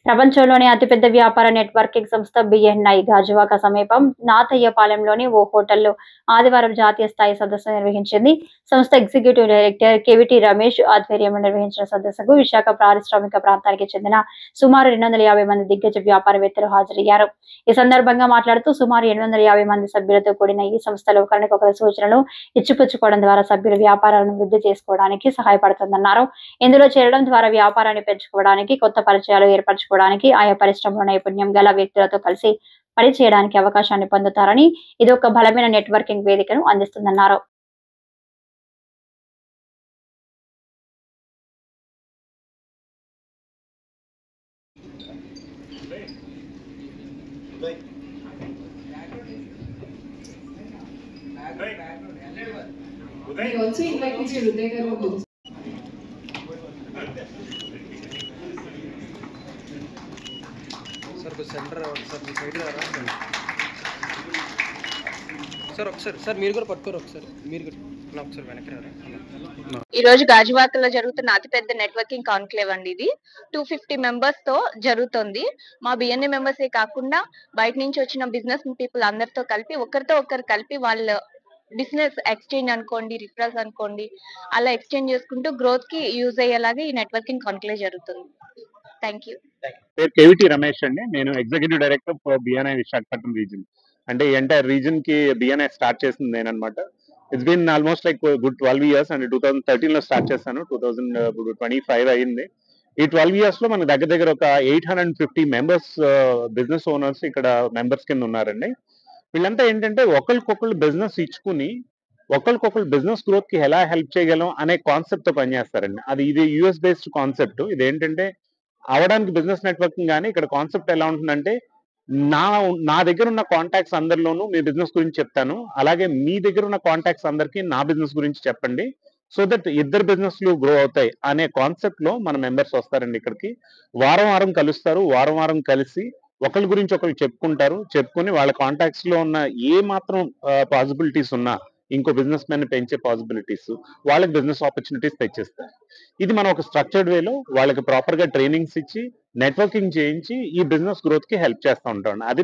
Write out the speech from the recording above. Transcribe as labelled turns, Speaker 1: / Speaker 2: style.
Speaker 1: ప్రపంచంలోనే అతిపెద్ద వ్యాపార నెట్వర్కింగ్ సంస్థ బిఎన్ఐ గాజువాక సమీపం నాతయ్యపాలెంలోని ఓ హోటల్లో ఆదివారం జాతీయ స్థాయి సదస్సు నిర్వహించింది. సంస్థ ఎగ్జిక్యూటివ్ డైరెక్టర్ కెవిటి రమేష్ ఆధ్వర్యంలో నిర్వహించిన సదస్సుకు విశాఖ పారిశ్రామిక ప్రాంతానికి చెందిన సుమారు 250 మంది దిగ్గజ వ్యాపారవేత్తలు హాజరయ్యారు. ఈ సందర్భంగా మాట్లాడుతూ సుమారు 850 మంది సభ్యులతో కూడిన ఈ సంస్థలో ఒకరికొకరు సూచనలు ఇచ్చిపుచ్చుకోవడం ద్వారా సభ్యుల వ్యాపారాలను వృద్ధి చేసుకోవడానికి సహాయపడుతుందన్నారు. ఇందులో చేరడం ద్వారా వ్యాపారాన్ని పెంచుకోవడానికి, కొత్త పరిచయాలు ఏర్పరచుకోవడానికి, ఆయా పరిశ్రమలో నైపుణ్యం గల వ్యక్తులతో కలిసి పనిచేయడానికి అవకాశాన్ని పొందుతారని, ఇది ఒక బలమైన నెట్వర్కింగ్ వేదికను అందిస్తుందన్నారు.
Speaker 2: We also invite Mr. Uday Garu.
Speaker 3: Sir कुछ सेंटर सर మీ సైడ్ రా సార్ ఒకసారి సార్ మీరు కూడా పట్టుకోరు ఒకసారి మీరు కూడా ఒకసారి వెనక్కి రా.
Speaker 4: ఈ రోజు గాజువాకలో జరుగుతున్న అతిపెద్ద నెట్వర్కింగ్ కాన్క్లేవ్ అండి. ఇది 250 మెంబర్స్ తో జరుగుతుంది. మా బిఎన్ఏ మెంబర్స్ ఏ కాకుండా బయట నుంచి వచ్చిన బిజినెస్ పీపుల్ అందరితో కలిపి ఒకరితో ఒకరు కలిపి వాళ్ళ బిజినెస్ ఎక్స్చేంజ్ అనుకోండి, రిఫరల్స్ అనుకోండి, అలా ఎక్స్చేంజ్ చేసుకుంటూ గ్రోత్ కి యూజ్ అయ్యేలాగా ఈ నెట్వర్కింగ్ కాన్క్లేవ్ జరుగుతుంది. Thank you.
Speaker 5: కేవిటి రమేష్ అండి. నేను executive director for BNI Visakhapatnam region. అంటే ఈ ఎంటైర్ రీజన్ కి బిఎన్ఐ స్టార్ట్ చేసింది నేనన్నమాట. It's been almost like good 12 years and 2013 లో స్టార్ట్ చేశాను. 2025 అయింది. ఈ 12 years లో మన దగ్గర ఒక 850 మెంబర్స్ బిజినెస్ ఓనర్స్ ఇక్కడ మెంబర్స్ కింద ఉన్నారండి. వీళ్ళంతా ఏంటంటే ఒకరికొకరు బిజినెస్ ఇచ్చుకుని ఒకరికొకరు బిజినెస్ గ్రోత్ కి ఎలా హెల్ప్ చేయగలం అనే కాన్సెప్ట్ తో పనిచేస్తారండి. ఇది యుఎస్ బేస్డ్ కాన్సెప్ట్. ఇదేంటంటే అవడానికి బిజినెస్ నెట్వర్కింగ్ కానీ ఇక్కడ కాన్సెప్ట్ ఎలా ఉంటుందంటే నా దగ్గర ఉన్న కాంటాక్ట్స్ అందరిలోనూ మీ బిజినెస్ గురించి చెప్తాను, అలాగే మీ దగ్గర ఉన్న కాంటాక్ట్స్ అందరికీ నా బిజినెస్ గురించి చెప్పండి, సో దట్ ఇద్దరు బిజినెస్లు గ్రో అవుతాయి అనే కాన్సెప్ట్ లో మన మెంబర్స్ వస్తారండి. ఇక్కడికి వారం కలుస్తారు. వారం కలిసి ఒకరి గురించి ఒకరు చెప్పుకుని వాళ్ళ కాంటాక్ట్స్ లో ఉన్న ఏ మాత్రం పాసిబిలిటీస్ ఉన్నా ఇంకో బిజినెస్ మ్యాన్ పెంచే పాసిబిలిటీస్, వాళ్ళకి బిజినెస్ ఆపర్చునిటీస్ తెచ్చిస్తారు. ఇది మనం ఒక స్ట్రక్చర్డ్ వేలో వాళ్ళకి ప్రాపర్ గా ట్రైనింగ్స్ ఇచ్చి నెట్వర్కింగ్ చేయించి ఈ బిజినెస్ గ్రోత్ కి హెల్ప్ చేస్తూ ఉంటాం. అది